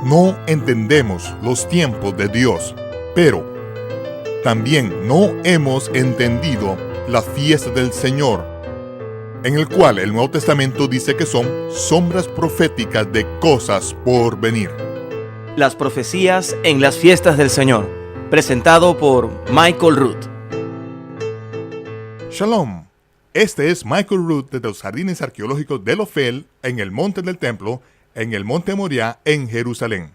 no entendemos los tiempos de Dios, pero también no hemos entendido la fiesta del Señor, en el cual el Nuevo Testamento dice que son sombras proféticas de cosas por venir. Las profecías en las fiestas del Señor, presentado por Michael Root. Shalom, este es Michael Root desde los jardines arqueológicos de Ofel, en el monte del templo, en el monte Moriah, en Jerusalén.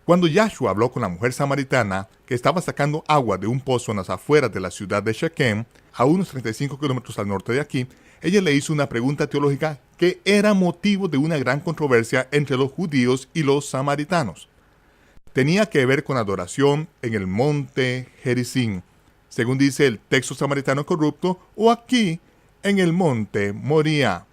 Cuando Yahshua habló con la mujer samaritana que estaba sacando agua de un pozo en las afueras de la ciudad de Shechem, a unos 35 kilómetros al norte de aquí, ella le hizo una pregunta teológica que era motivo de una gran controversia entre los judíos y los samaritanos. Tenía que ver con adoración en el monte Gerizim, según dice el texto samaritano corrupto, o aquí en el monte Moriah.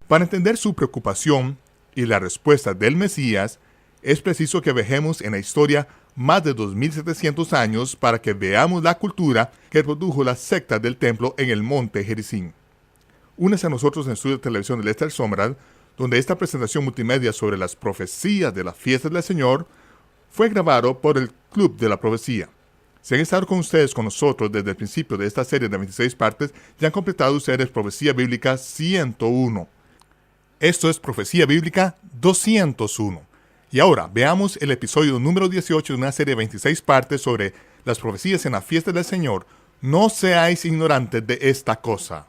Para entender su preocupación y la respuesta del Mesías, es preciso que viajemos en la historia más de 2700 años para que veamos la cultura que produjo la secta del templo en el monte Gerizim. Únese a nosotros en el estudio de televisión de Lester Sumrall, donde esta presentación multimedia sobre las profecías de las fiestas del Señor fue grabado por el Club de la Profecía. Si han estado con ustedes, con nosotros, desde el principio de esta serie de 26 partes, ya han completado ustedes Profecía Bíblica 101. Esto es Profecía Bíblica 201. Y ahora, veamos el episodio número 18 de una serie de 26 partes sobre las profecías en la fiesta del Señor. No seáis ignorantes de esta cosa.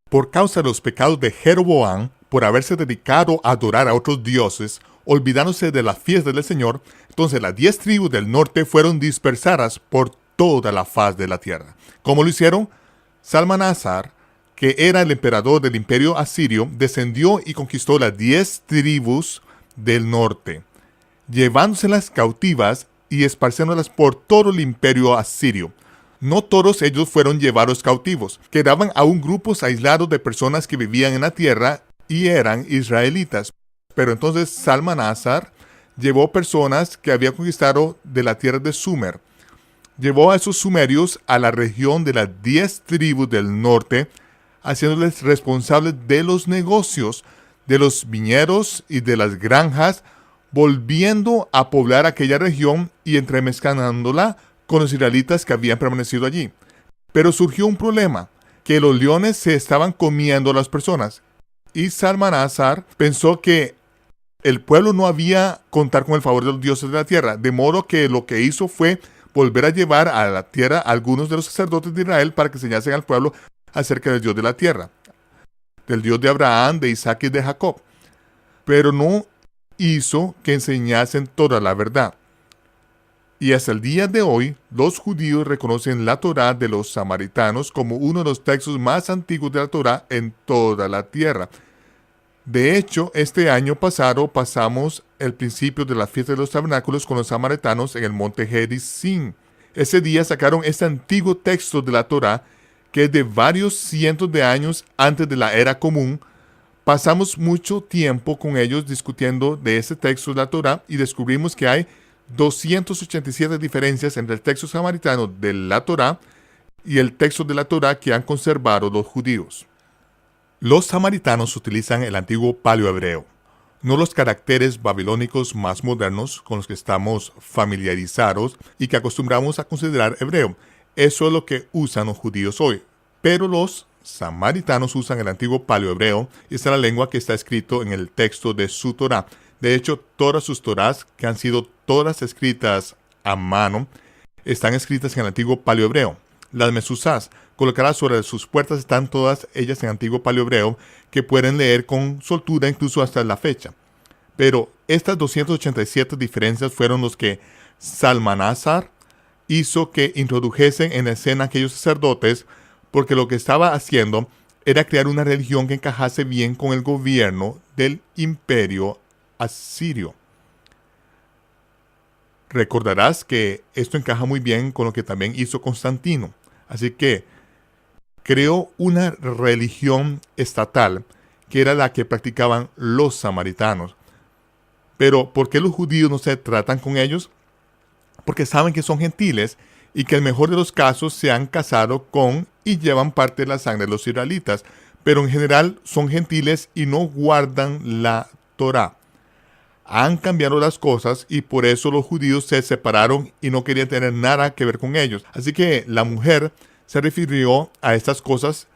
Por causa de los pecados de Jeroboam, por haberse dedicado a adorar a otros dioses, olvidándose de la fiesta del Señor, entonces las 10 tribus del norte fueron dispersadas por toda la faz de la tierra. ¿Cómo lo hicieron? Salmanasar, que era el emperador del imperio asirio, descendió y conquistó las 10 tribus del norte, llevándoselas cautivas y esparciéndolas por todo el imperio asirio. No todos ellos fueron llevados cautivos. Quedaban aún grupos aislados de personas que vivían en la tierra y eran israelitas. Pero entonces Salmanasar llevó personas que había conquistado de la tierra de Sumer. Llevó a esos sumerios a la región de las 10 tribus del norte, haciéndoles responsables de los negocios, de los viñedos y de las granjas, volviendo a poblar aquella región y entremezclándola con los israelitas que habían permanecido allí. Pero surgió un problema, que los leones se estaban comiendo a las personas. Y Salmanasar pensó que el pueblo no había contar con el favor de los dioses de la tierra, de modo que lo que hizo fue volver a llevar a la tierra a algunos de los sacerdotes de Israel para que enseñasen al pueblo acerca del Dios de la tierra, del Dios de Abraham, de Isaac y de Jacob. Pero no hizo que enseñasen toda la verdad. Y hasta el día de hoy, los judíos reconocen la Torá de los samaritanos como uno de los textos más antiguos de la Torá en toda la tierra. De hecho, este año pasado pasamos el principio de la fiesta de los tabernáculos con los samaritanos en el monte Gerizim. Ese día sacaron este antiguo texto de la Torá, que es de varios cientos de años antes de la era común. Pasamos mucho tiempo con ellos discutiendo de ese texto de la Torá y descubrimos que hay 287 diferencias entre el texto samaritano de la Torá y el texto de la Torá que han conservado los judíos. Los samaritanos utilizan el antiguo paleohebreo, no los caracteres babilónicos más modernos con los que estamos familiarizados y que acostumbramos a considerar hebreo. Eso es lo que usan los judíos hoy. Pero los samaritanos usan el antiguo paleohebreo y esta es la lengua que está escrito en el texto de su Torá. De hecho, todas sus Torás, que han sido todas escritas a mano, están escritas en el antiguo paleohebreo. Las mezuzás colocadas sobre sus puertas están todas ellas en antiguo paleohebreo, que pueden leer con soltura incluso hasta la fecha. Pero estas 287 diferencias fueron los que Salmanasar hizo que introdujesen en escena aquellos sacerdotes, porque lo que estaba haciendo era crear una religión que encajase bien con el gobierno del imperio asirio. Recordarás que esto encaja muy bien con lo que también hizo Constantino. Así que creó una religión estatal que era la que practicaban los samaritanos. Pero ¿por qué los judíos no se tratan con ellos? Porque saben que son gentiles y que en el mejor de los casos se han casado con y llevan parte de la sangre de los israelitas, pero en general son gentiles y no guardan la Torá. Han cambiado las cosas y por eso los judíos se separaron y no querían tener nada que ver con ellos. Así que la mujer se refirió a estas cosas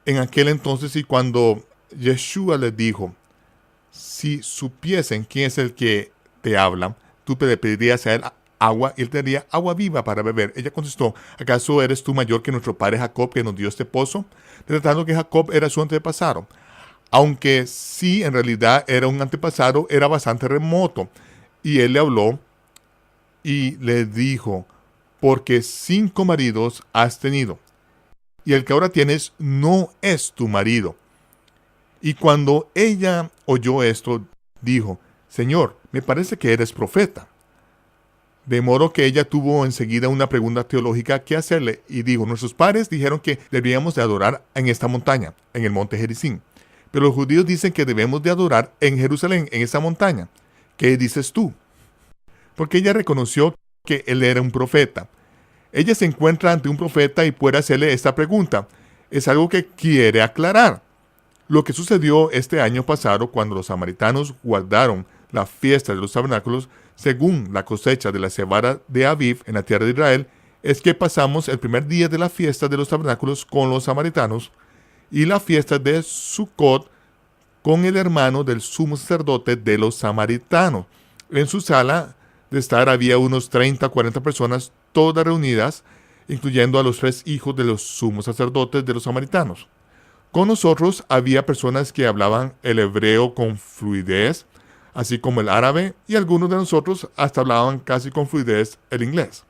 en aquel entonces, y cuando Yeshua les dijo, si supiesen quién es el que te habla, tú le pedirías a él agua y él te daría agua viva para beber. Ella contestó, ¿acaso eres tú mayor que nuestro padre Jacob, que nos dio este pozo? Tratando que Jacob era su antepasado. Aunque sí, en realidad era un antepasado, era bastante remoto. Y él le habló y le dijo, porque 5 maridos has tenido, y el que ahora tienes no es tu marido. Y cuando ella oyó esto, dijo, Señor, me parece que eres profeta. De modo que ella tuvo enseguida una pregunta teológica que hacerle, y dijo, nuestros padres dijeron que deberíamos de adorar en esta montaña, en el monte Gerizim. Pero los judíos dicen que debemos de adorar en Jerusalén, en esa montaña. ¿Qué dices tú? Porque ella reconoció que él era un profeta. Ella se encuentra ante un profeta y puede hacerle esta pregunta. Es algo que quiere aclarar. Lo que sucedió este año pasado cuando los samaritanos guardaron la fiesta de los tabernáculos, según la cosecha de la cebada de Aviv en la tierra de Israel, es que pasamos el primer día de la fiesta de los tabernáculos con los samaritanos y la fiesta de Sukkot con el hermano del sumo sacerdote de los samaritanos. En su sala de estar había unos 30 o 40 personas, todas reunidas, incluyendo a los 3 hijos de los sumos sacerdotes de los samaritanos. Con nosotros había personas que hablaban el hebreo con fluidez, así como el árabe, y algunos de nosotros hasta hablaban casi con fluidez el inglés.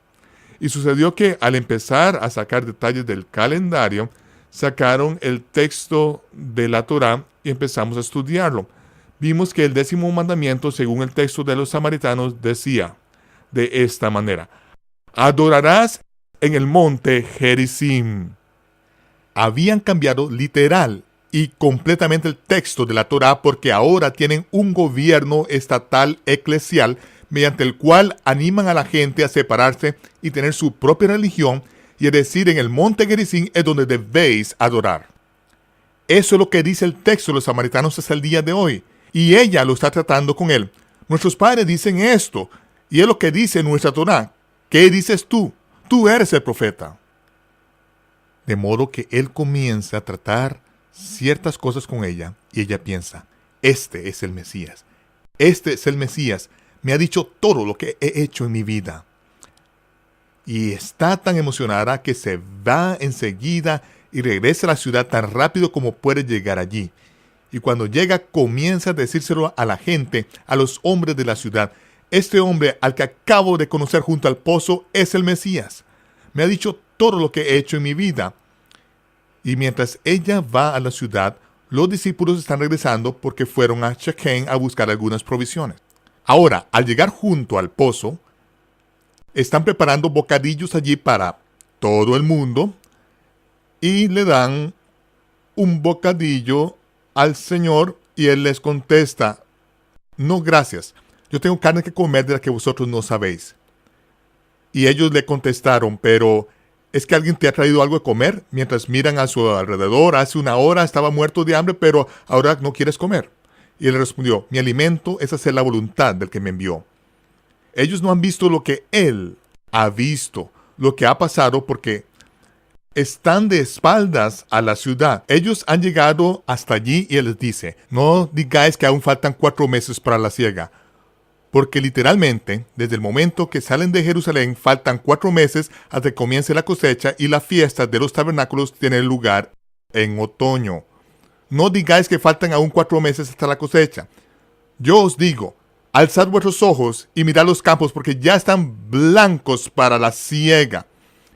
Y sucedió que al empezar a sacar detalles del calendario, sacaron el texto de la Torá y empezamos a estudiarlo. Vimos que el 10º mandamiento, según el texto de los samaritanos, decía de esta manera, adorarás en el monte Gerizim. Habían cambiado literal y completamente el texto de la Torá porque ahora tienen un gobierno estatal eclesial mediante el cual animan a la gente a separarse y tener su propia religión, y es decir, en el monte Gerizim es donde debéis adorar. Eso es lo que dice el texto de los samaritanos hasta el día de hoy, y ella lo está tratando con él. Nuestros padres dicen esto, y es lo que dice nuestra Torá. ¿Qué dices tú? Tú eres el profeta. De modo que él comienza a tratar ciertas cosas con ella, y ella piensa, este es el Mesías. Este es el Mesías. Me ha dicho todo lo que he hecho en mi vida. Y está tan emocionada que se va enseguida y regresa a la ciudad tan rápido como puede llegar allí. Y cuando llega comienza a decírselo a la gente, a los hombres de la ciudad. Este hombre al que acabo de conocer junto al pozo es el Mesías. Me ha dicho todo lo que he hecho en mi vida. Y mientras ella va a la ciudad, los discípulos están regresando porque fueron a Shechem a buscar algunas provisiones. Ahora, al llegar junto al pozo, están preparando bocadillos allí para todo el mundo y le dan un bocadillo al Señor y él les contesta, no gracias, yo tengo carne que comer de la que vosotros no sabéis. Y ellos le contestaron, pero ¿es que alguien te ha traído algo de comer? Mientras miran a su alrededor, hace una hora estaba muerto de hambre, pero ahora no quieres comer. Y él respondió, mi alimento es hacer la voluntad del que me envió. Ellos no han visto lo que él ha visto, lo que ha pasado, porque están de espaldas a la ciudad. Ellos han llegado hasta allí y él les dice, no digáis que aún faltan 4 meses para la siega. Porque literalmente, desde el momento que salen de Jerusalén, faltan 4 meses hasta que comience la cosecha y la fiesta de los tabernáculos tiene lugar en otoño. No digáis que faltan aún 4 meses hasta la cosecha. Yo os digo, alzad vuestros ojos y mirad los campos porque ya están blancos para la siega.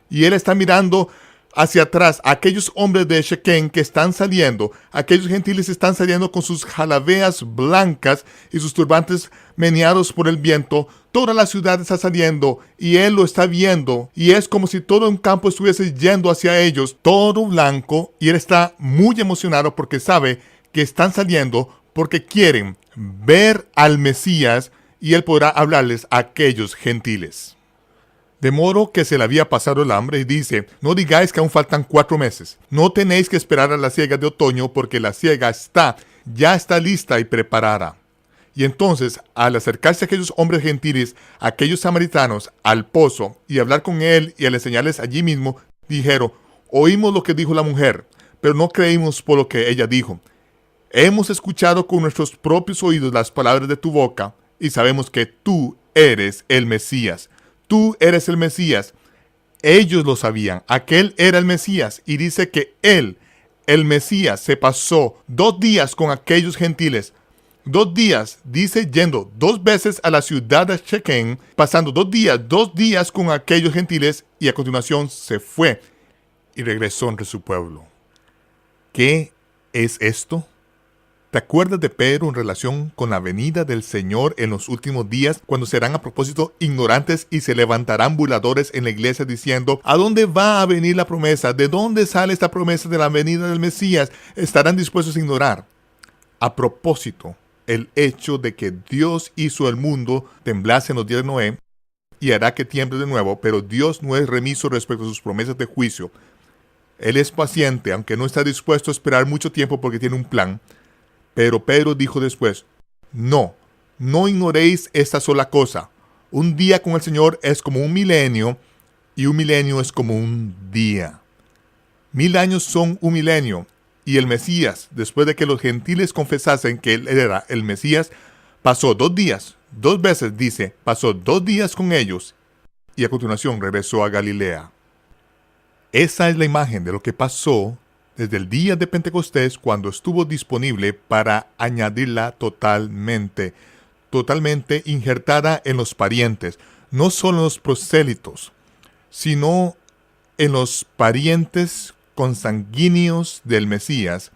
Y él está mirando hacia atrás a aquellos hombres de Shechem que están saliendo. Aquellos gentiles están saliendo con sus jalabeas blancas y sus turbantes meneados por el viento. Toda la ciudad está saliendo y él lo está viendo. Y es como si todo un campo estuviese yendo hacia ellos, todo blanco. Y él está muy emocionado porque sabe que están saliendo porque quieren ver al Mesías y él podrá hablarles a aquellos gentiles. De modo que se le había pasado el hambre y dice, no digáis que aún faltan 4 meses. No tenéis que esperar a la siega de otoño porque la siega ya está lista y preparada. Y entonces, al acercarse a aquellos hombres gentiles, a aquellos samaritanos, al pozo, y hablar con él y al enseñarles allí mismo, dijeron: oímos lo que dijo la mujer, pero no creímos por lo que ella dijo. Hemos escuchado con nuestros propios oídos las palabras de tu boca, y sabemos que tú eres el Mesías. Tú eres el Mesías. Ellos lo sabían, aquel era el Mesías, y dice que él, el Mesías, se pasó 2 días con aquellos gentiles. 2 días, dice, yendo 2 veces a la ciudad de Shequem, pasando 2 días con aquellos gentiles, y a continuación se fue y regresó entre su pueblo. ¿Qué es esto? ¿Te acuerdas de Pedro en relación con la venida del Señor en los últimos días, cuando serán a propósito ignorantes y se levantarán burladores en la iglesia diciendo: ¿a dónde va a venir la promesa? ¿De dónde sale esta promesa de la venida del Mesías? Estarán dispuestos a ignorar. A propósito, el hecho de que Dios hizo el mundo temblase en los días de Noé y hará que tiemble de nuevo, pero Dios no es remiso respecto a sus promesas de juicio. Él es paciente, aunque no está dispuesto a esperar mucho tiempo porque tiene un plan. Pero Pedro dijo después: no ignoréis esta sola cosa. Un día con el Señor es como un milenio, y un milenio es como un día. 1000 años son un milenio, y el Mesías, después de que los gentiles confesasen que él era el Mesías, pasó 2 días, 2 veces dice, pasó 2 días con ellos, y a continuación regresó a Galilea. Esa es la imagen de lo que pasó desde el día de Pentecostés, cuando estuvo disponible para añadirla totalmente injertada en los parientes, no solo en los prosélitos, sino en los parientes consanguíneos del Mesías.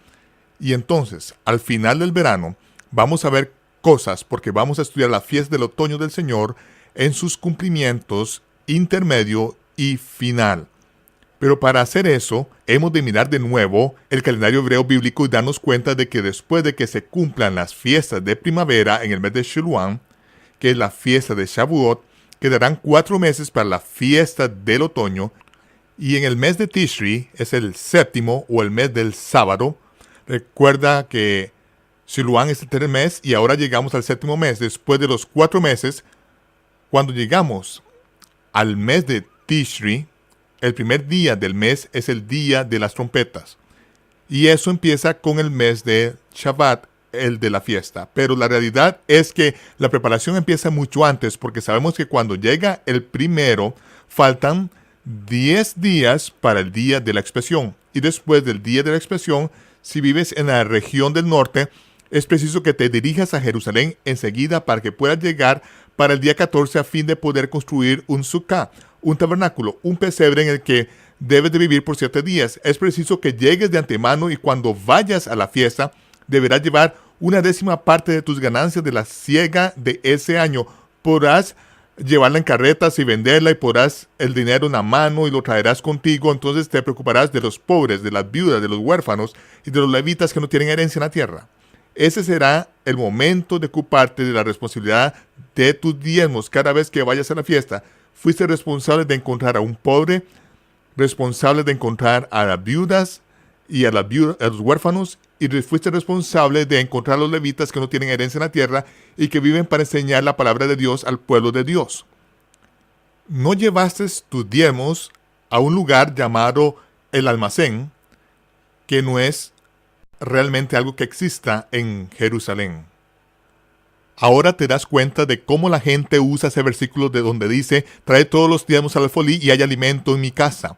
Y entonces, al final del verano, vamos a ver cosas, porque vamos a estudiar la fiesta del otoño del Señor en sus cumplimientos intermedio y final. Pero para hacer eso, hemos de mirar de nuevo el calendario hebreo bíblico y darnos cuenta de que después de que se cumplan las fiestas de primavera en el mes de Shiluán, que es la fiesta de Shavuot, quedarán 4 meses para la fiesta del otoño, y en el mes de Tishri es el 7º o el mes del sábado. Recuerda que Shiluán es el 3er mes y ahora llegamos al 7º mes. Después de los 4 meses, cuando llegamos al mes de Tishri, el primer día del mes es el día de las trompetas. Y eso empieza con el mes de Shabbat, el de la fiesta. Pero la realidad es que la preparación empieza mucho antes, porque sabemos que cuando llega el primero, faltan 10 días para el día de la expiación. Y después del día de la expiación, si vives en la región del norte, es preciso que te dirijas a Jerusalén enseguida para que puedas llegar para el día 14 a fin de poder construir un sukkah, un tabernáculo, un pesebre en el que debes de vivir por 7 días. Es preciso que llegues de antemano y cuando vayas a la fiesta deberás llevar 1/10 parte de tus ganancias de la siega de ese año. Podrás llevarla en carretas y venderla y podrás el dinero en la mano y lo traerás contigo. Entonces te preocuparás de los pobres, de las viudas, de los huérfanos y de los levitas que no tienen herencia en la tierra. Ese será el momento de ocuparte de la responsabilidad de tus diezmos cada vez que vayas a la fiesta. Fuiste responsable de encontrar a un pobre, responsable de encontrar a las viudas y a los huérfanos, y fuiste responsable de encontrar a los levitas que no tienen herencia en la tierra y que viven para enseñar la palabra de Dios al pueblo de Dios. No llevaste tus diezmos a un lugar llamado el almacén, que no es realmente algo que exista en Jerusalén. Ahora te das cuenta de cómo la gente usa ese versículo de donde dice: trae todos los diezmos al alfolí y hay alimento en mi casa.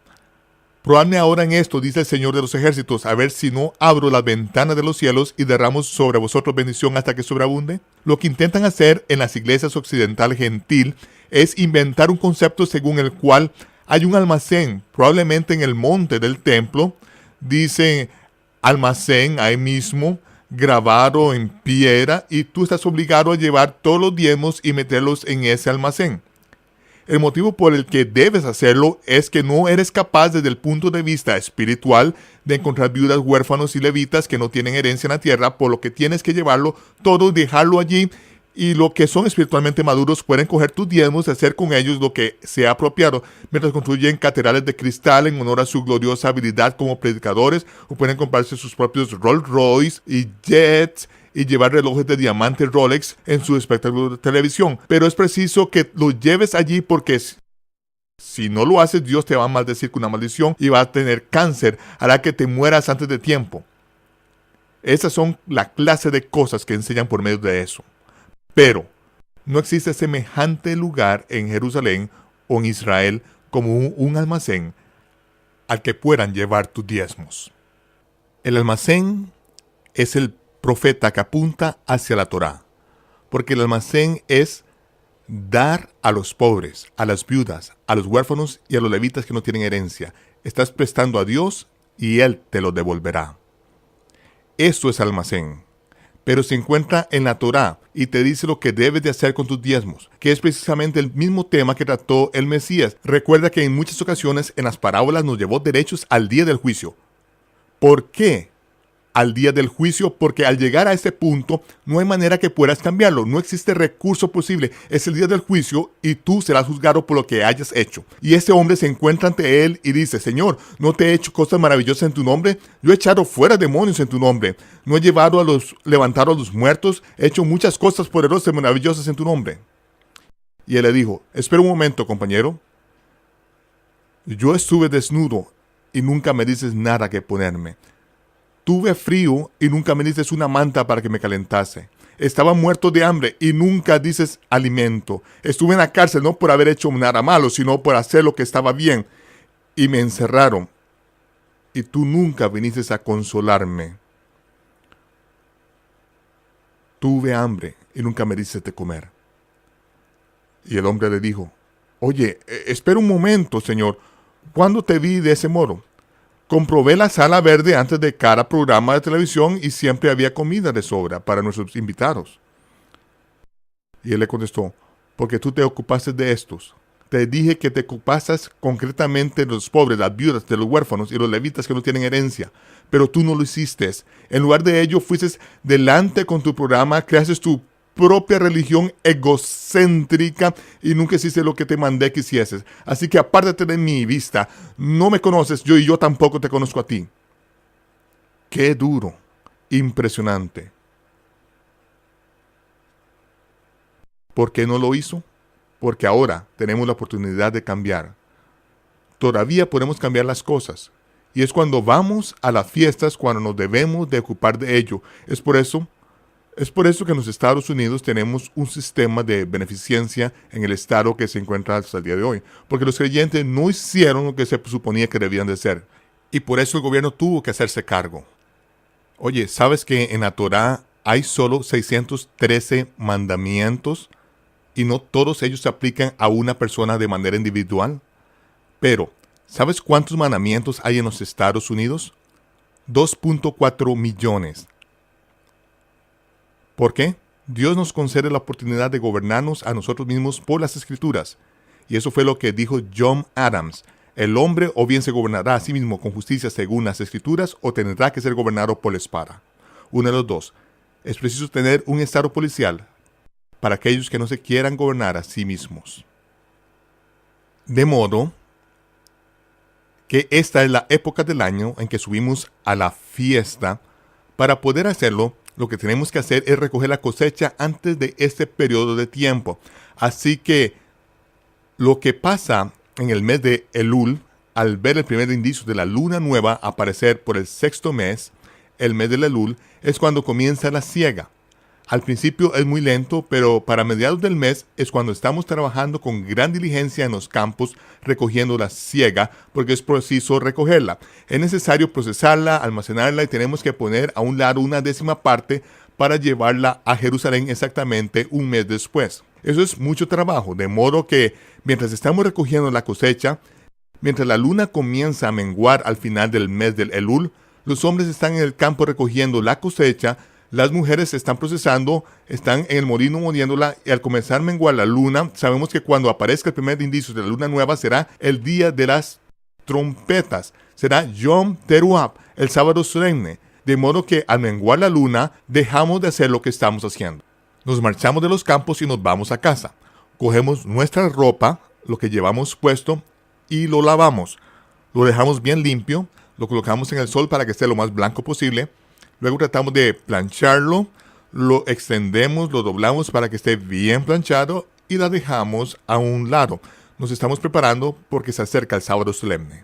Probadme ahora en esto, dice el Señor de los ejércitos, a ver si no abro las ventanas de los cielos y derramo sobre vosotros bendición hasta que sobreabunde. Lo que intentan hacer en las iglesias occidental gentil es inventar un concepto según el cual hay un almacén, probablemente en el monte del templo, dice almacén ahí mismo, grabado en piedra, y tú estás obligado a llevar todos los diezmos y meterlos en ese almacén. El motivo por el que debes hacerlo es que no eres capaz desde el punto de vista espiritual de encontrar viudas, huérfanos y levitas que no tienen herencia en la tierra, por lo que tienes que llevarlo todo, dejarlo allí, y los que son espiritualmente maduros pueden coger tus diezmos y hacer con ellos lo que sea apropiado, mientras construyen catedrales de cristal en honor a su gloriosa habilidad como predicadores, o pueden comprarse sus propios Rolls Royce y jets y llevar relojes de diamante Rolex en su espectáculo de televisión. Pero es preciso que lo lleves allí porque si no lo haces, Dios te va a maldecir con una maldición y va a tener cáncer, hará que te mueras antes de tiempo. Esas son la clase de cosas que enseñan por medio de eso. Pero no existe semejante lugar en Jerusalén o en Israel como un almacén al que puedan llevar tus diezmos. El almacén es el profeta que apunta hacia la Torá, porque el almacén es dar a los pobres, a las viudas, a los huérfanos y a los levitas que no tienen herencia. Estás prestando a Dios y Él te lo devolverá. Esto es almacén. Pero se encuentra en la Torá y te dice lo que debes de hacer con tus diezmos, que es precisamente el mismo tema que trató el Mesías. Recuerda que en muchas ocasiones en las parábolas nos llevó derechos al día del juicio. ¿Por qué al día del juicio? Porque al llegar a ese punto no hay manera que puedas cambiarlo, no existe recurso posible. Es el día del juicio y tú serás juzgado por lo que hayas hecho. Y ese hombre se encuentra ante él y dice: Señor, ¿no te he hecho cosas maravillosas en tu nombre? Yo he echado fuera demonios en tu nombre, no he levantado a los muertos, he hecho muchas cosas poderosas y maravillosas en tu nombre. Y él le dijo: espera un momento, compañero, yo estuve desnudo y nunca me dices nada que ponerme. Tuve frío y nunca me dices una manta para que me calentase. Estaba muerto de hambre y nunca dices alimento. Estuve en la cárcel no por haber hecho nada malo, sino por hacer lo que estaba bien. Y me encerraron. Y tú nunca viniste a consolarme. Tuve hambre y nunca me dices de comer. Y el hombre le dijo: oye, espera un momento, Señor. ¿Cuándo te vi de ese modo? Comprobé la sala verde antes de cada programa de televisión y siempre había comida de sobra para nuestros invitados. Y él le contestó: porque tú te ocupaste de estos. Te dije que te ocupases concretamente de los pobres, las viudas, de los huérfanos y los levitas que no tienen herencia. Pero tú no lo hiciste. En lugar de ello, fuiste delante con tu programa, creaste tu propia religión egocéntrica y nunca hiciste lo que te mandé que hicieses. Así que apártate de mi vista. No me conoces y yo tampoco te conozco a ti. Qué duro, impresionante. ¿Por qué no lo hizo? Porque ahora tenemos la oportunidad de cambiar. Todavía podemos cambiar las cosas. Y es cuando vamos a las fiestas cuando nos debemos de ocupar de ello. Es por eso que en los Estados Unidos tenemos un sistema de beneficencia en el estado que se encuentra hasta el día de hoy. Porque los creyentes no hicieron lo que se suponía que debían de hacer. Y por eso el gobierno tuvo que hacerse cargo. Oye, ¿sabes que en la Torá hay solo 613 mandamientos? Y no todos ellos se aplican a una persona de manera individual. Pero, ¿sabes cuántos mandamientos hay en los Estados Unidos? 2.4 millones. ¿Por qué? Dios nos concede la oportunidad de gobernarnos a nosotros mismos por las Escrituras. Y eso fue lo que dijo John Adams. El hombre o bien se gobernará a sí mismo con justicia según las Escrituras o tendrá que ser gobernado por la espada. Uno de los dos. Es preciso tener un estado policial para aquellos que no se quieran gobernar a sí mismos. De modo que esta es la época del año en que subimos a la fiesta. Para poder hacerlo, lo que tenemos que hacer es recoger la cosecha antes de este periodo de tiempo. Así que lo que pasa en el mes de Elul, al ver el primer indicio de la luna nueva aparecer por el sexto mes, el mes de Elul, es cuando comienza la siega. Al principio es muy lento, pero para mediados del mes es cuando estamos trabajando con gran diligencia en los campos recogiendo la siega, porque es preciso recogerla. Es necesario procesarla, almacenarla y tenemos que poner a un lado una décima parte para llevarla a Jerusalén exactamente un mes después. Eso es mucho trabajo, de modo que mientras estamos recogiendo la cosecha, mientras la luna comienza a menguar al final del mes del Elul, los hombres están en el campo recogiendo la cosecha. Las mujeres están procesando, están en el molino moliéndola y al comenzar a menguar la luna, sabemos que cuando aparezca el primer indicio de la luna nueva será el día de las trompetas. Será Yom Teruah, el sábado solemne. De modo que al menguar la luna, dejamos de hacer lo que estamos haciendo. Nos marchamos de los campos y nos vamos a casa. Cogemos nuestra ropa, lo que llevamos puesto, y lo lavamos. Lo dejamos bien limpio, lo colocamos en el sol para que esté lo más blanco posible. Luego tratamos de plancharlo, lo extendemos, lo doblamos para que esté bien planchado y la dejamos a un lado. Nos estamos preparando porque se acerca el sábado solemne.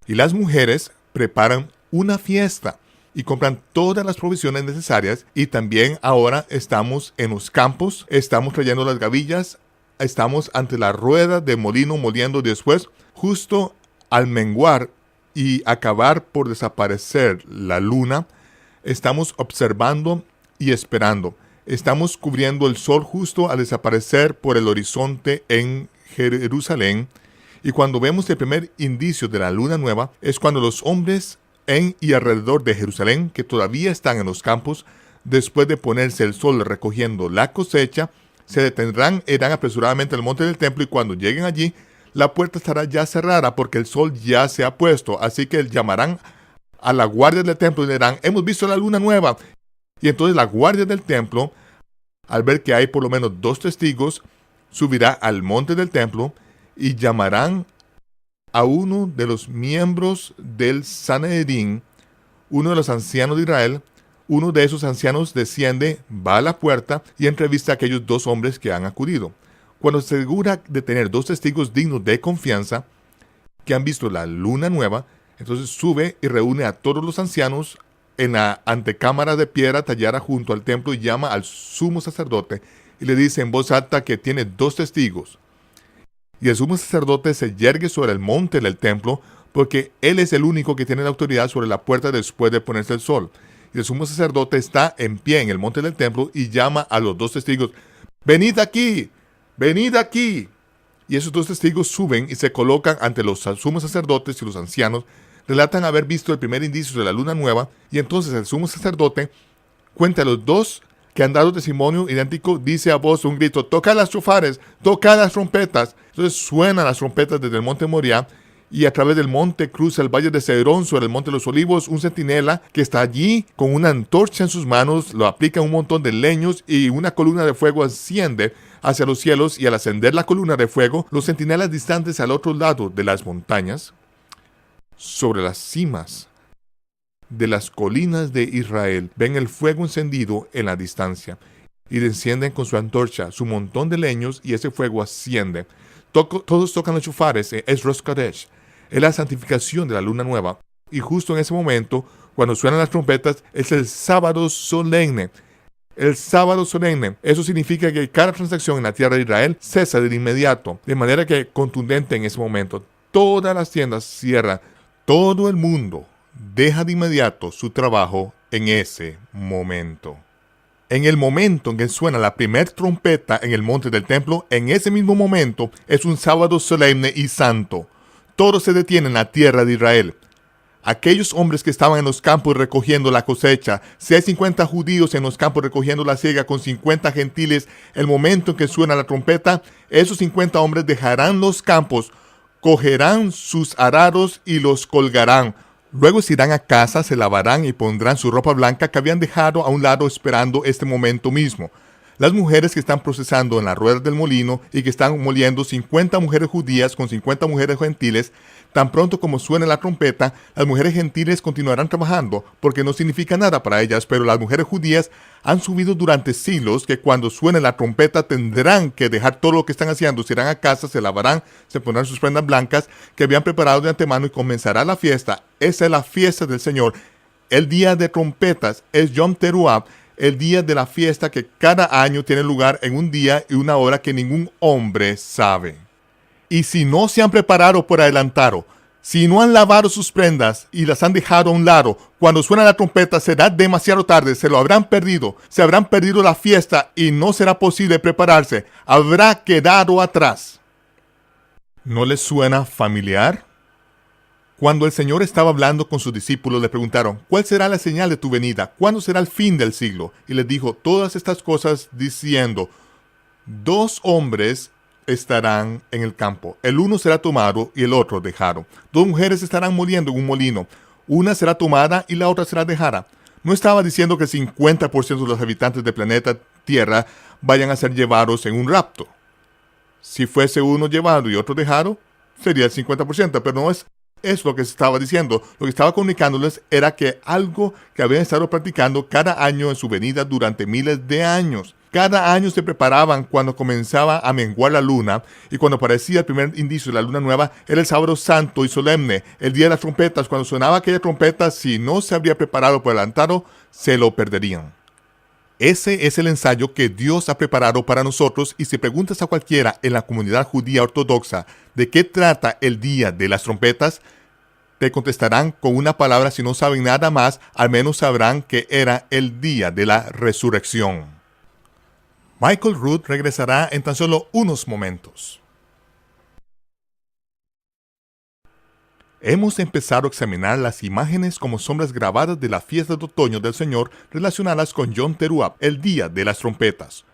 Y las mujeres preparan una fiesta y compran todas las provisiones necesarias. Y también ahora estamos en los campos, estamos trayendo las gavillas, estamos ante la rueda de molino moliendo. Después, justo al menguar y acabar por desaparecer la luna, estamos observando y esperando. Estamos cubriendo el sol justo al desaparecer por el horizonte en Jerusalén. Y cuando vemos el primer indicio de la luna nueva, es cuando los hombres en y alrededor de Jerusalén, que todavía están en los campos, después de ponerse el sol recogiendo la cosecha, se detendrán e irán apresuradamente al monte del templo, y cuando lleguen allí, la puerta estará ya cerrada porque el sol ya se ha puesto. Así que llamarán a la guardia del templo y dirán: hemos visto la luna nueva. Y entonces la guardia del templo, al ver que hay por lo menos 2 testigos, subirá al monte del templo y llamarán a uno de los miembros del Sanedrín, uno de los ancianos de Israel. Uno de esos ancianos desciende, va a la puerta y entrevista a aquellos 2 hombres que han acudido. Cuando se asegura de tener 2 testigos dignos de confianza que han visto la luna nueva, entonces sube y reúne a todos los ancianos en la antecámara de piedra tallada junto al templo y llama al sumo sacerdote y le dice en voz alta que tiene 2 testigos. Y el sumo sacerdote se yergue sobre el monte del templo porque él es el único que tiene la autoridad sobre la puerta después de ponerse el sol. Y el sumo sacerdote está en pie en el monte del templo y llama a los 2 testigos: venid aquí, venid aquí. Y esos 2 testigos suben y se colocan ante los sumos sacerdotes, y los ancianos relatan haber visto el primer indicio de la luna nueva. Y entonces el sumo sacerdote cuenta a los 2 que han dado testimonio idéntico, dice a voz un grito: toca las shofares, toca las trompetas. Entonces suenan las trompetas desde el monte Moriah, y a través del monte cruza el valle de Cedrón sobre el monte de los Olivos. Un centinela que está allí con una antorcha en sus manos, lo aplica un montón de leños y una columna de fuego asciende hacia los cielos. Y al ascender la columna de fuego, los centinelas distantes al otro lado de las montañas, sobre las cimas de las colinas de Israel, ven el fuego encendido en la distancia y descienden con su antorcha, su montón de leños, y ese fuego asciende. Todos tocan los shofares. Es Rosh Kadesh, es la santificación de la luna nueva. Y justo en ese momento, cuando suenan las trompetas, es el sábado solemne. El sábado solemne. Eso significa que cada transacción en la tierra de Israel cesa de inmediato, de manera que contundente en ese momento. Todas las tiendas cierran. Todo el mundo deja de inmediato su trabajo en ese momento. En el momento en que suena la primera trompeta en el monte del templo, en ese mismo momento es un sábado solemne y santo. Todo se detiene en la tierra de Israel. Aquellos hombres que estaban en los campos recogiendo la cosecha, si hay 50 judíos en los campos recogiendo la siega con 50 gentiles, el momento en que suena la trompeta, esos 50 hombres dejarán los campos, cogerán sus arados y los colgarán. Luego se irán a casa, se lavarán y pondrán su ropa blanca que habían dejado a un lado esperando este momento mismo. Las mujeres que están procesando en la rueda del molino y que están moliendo 50 mujeres judías con 50 mujeres gentiles, tan pronto como suene la trompeta, las mujeres gentiles continuarán trabajando porque no significa nada para ellas, pero las mujeres judías han subido durante siglos que cuando suene la trompeta tendrán que dejar todo lo que están haciendo, se irán a casa, se lavarán, se pondrán sus prendas blancas que habían preparado de antemano y comenzará la fiesta. Esa es la fiesta del Señor. El día de trompetas es Yom Teruah, el día de la fiesta que cada año tiene lugar en un día y una hora que ningún hombre sabe. Y si no se han preparado por adelantado, si no han lavado sus prendas y las han dejado a un lado, cuando suena la trompeta será demasiado tarde, se lo habrán perdido, se habrán perdido la fiesta y no será posible prepararse, habrá quedado atrás. ¿No les suena familiar? Cuando el Señor estaba hablando con sus discípulos, le preguntaron: ¿cuál será la señal de tu venida? ¿Cuándo será el fin del siglo? Y les dijo todas estas cosas diciendo: 2 hombres estarán en el campo, el uno será tomado y el otro dejado. 2 mujeres estarán moliendo en un molino, una será tomada y la otra será dejada. No estaba diciendo que el 50% de los habitantes del planeta Tierra vayan a ser llevados en un rapto. Si fuese uno llevado y otro dejado, sería el 50%, pero no es Es lo que se estaba diciendo. Lo que estaba comunicándoles era que algo que habían estado practicando cada año en su venida durante miles de años. Cada año se preparaban cuando comenzaba a menguar la luna, y cuando aparecía el primer indicio de la luna nueva era el sábado santo y solemne, el día de las trompetas. Cuando sonaba aquella trompeta, si no se habría preparado por adelantado, se lo perderían. Ese es el ensayo que Dios ha preparado para nosotros, y si preguntas a cualquiera en la comunidad judía ortodoxa de qué trata el día de las trompetas, te contestarán con una palabra. Si no saben nada más, al menos sabrán que era el día de la resurrección. Michael Rood regresará en tan solo unos momentos. Hemos empezado a examinar las imágenes como sombras grabadas de la fiesta de otoño del Señor relacionadas con Yom Teruah, el día de las trompetas.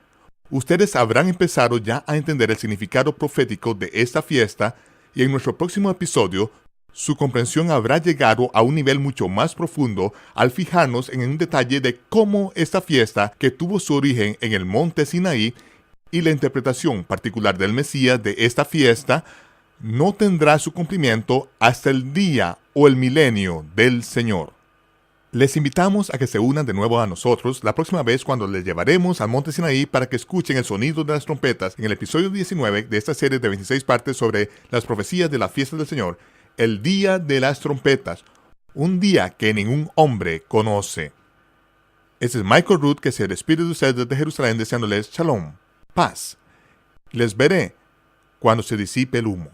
Ustedes habrán empezado ya a entender el significado profético de esta fiesta, y en nuestro próximo episodio, su comprensión habrá llegado a un nivel mucho más profundo al fijarnos en un detalle de cómo esta fiesta, que tuvo su origen en el monte Sinaí, y la interpretación particular del Mesías de esta fiesta, no tendrá su cumplimiento hasta el día o el milenio del Señor. Les invitamos a que se unan de nuevo a nosotros la próxima vez cuando les llevaremos al monte Sinaí para que escuchen el sonido de las trompetas en el episodio 19 de esta serie de 26 partes sobre las profecías de la fiesta del Señor, el día de las trompetas, un día que ningún hombre conoce. Este es Michael Rood, que se despide de ustedes desde Jerusalén deseándoles shalom, paz. Les veré cuando se disipe el humo.